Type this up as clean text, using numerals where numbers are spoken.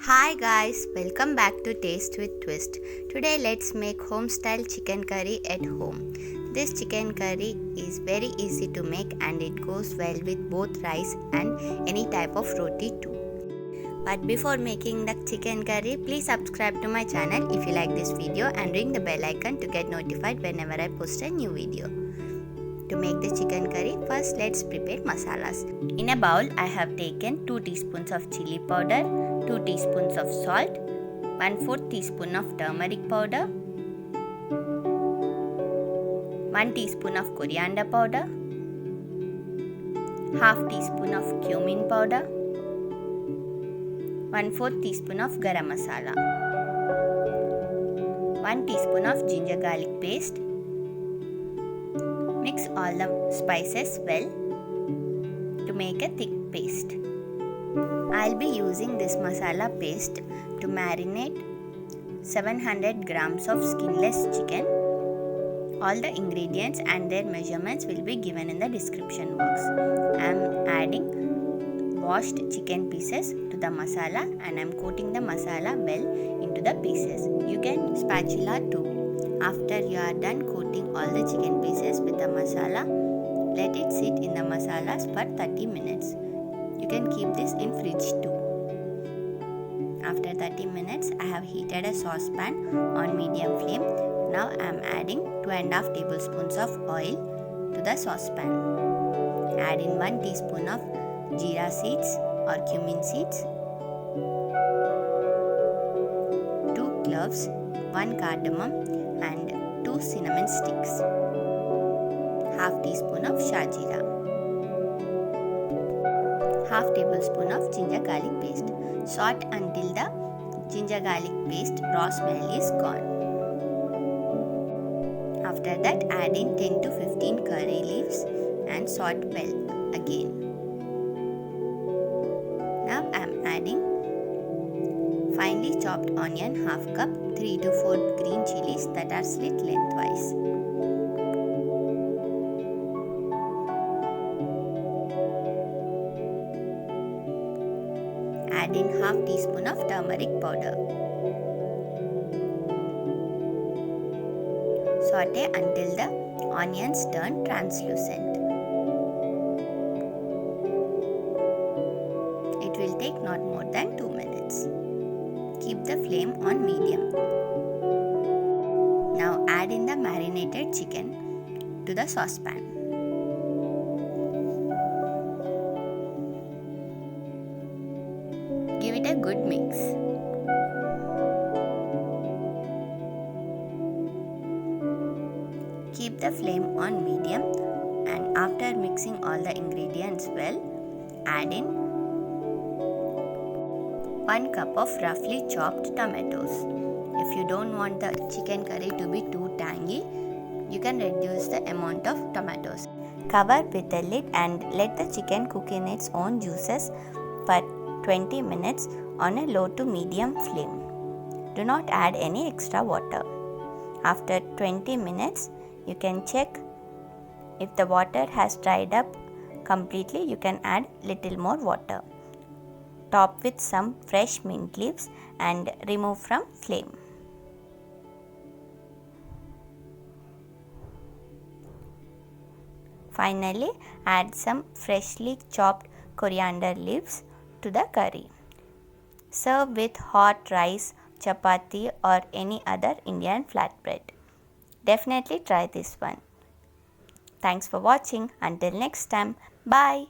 Hi guys, welcome back to Taste with Twist. Today let's make home style chicken curry at home. This chicken curry is very easy to make and it goes well with both rice and any type of roti too. But before making the chicken curry, please subscribe to my channel if you like this video and ring the bell icon to get notified whenever I post a new video. To make the chicken curry, first let's prepare masalas. In a bowl, I have taken 2 teaspoons of chilli powder, 2 teaspoons of salt, 1/4 teaspoon of turmeric powder, 1 teaspoon of coriander powder, half teaspoon of cumin powder, 1/4 teaspoon of garam masala, 1 teaspoon of ginger garlic paste. Mix all the spices well to make a thick paste. I'll be using this masala paste to marinate 700 grams of skinless chicken. All the ingredients and their measurements will be given in the description box. I'm adding washed chicken pieces to the masala and I'm coating the masala well into the pieces. You can spatula too. After you are done coating all the chicken pieces with the masala, let it sit in the masalas for 30 minutes. You can keep this in fridge too. After 30 minutes, I have heated a saucepan on medium flame. Now I am adding 2.5 tablespoons of oil to the saucepan. Add in 1 teaspoon of jeera seeds or cumin seeds, 2 cloves, 1 cardamom and 2 cinnamon sticks, half teaspoon of shajira, half tablespoon of ginger garlic paste. Saute until the ginger garlic paste raw smell is gone. After that, add in 10 to 15 curry leaves and saute well again. Now I am adding finely chopped onion half cup, 3 to 4 green chillies that are slit lengthwise. Add in half teaspoon of turmeric powder. Saute until the onions turn translucent. It will take not more than 2 minutes. Keep the flame on medium. Now add in the marinated chicken to the saucepan. Give it a good mix. Keep the flame on medium and after mixing all the ingredients well, add in 1 cup of roughly chopped tomatoes. If you don't want the chicken curry to be too tangy, you can reduce the amount of tomatoes. Cover with a lid and let the chicken cook in its own juices for 20 minutes on a low to medium flame. Do not add any extra water. After 20 minutes, you can check if the water has dried up completely. You can add little more water. Top with some fresh mint leaves and remove from flame. Finally, add some freshly chopped coriander leaves to the curry. Serve with hot rice, chapati or any other Indian flatbread. Definitely try this one. Thanks for watching. Until next time, bye.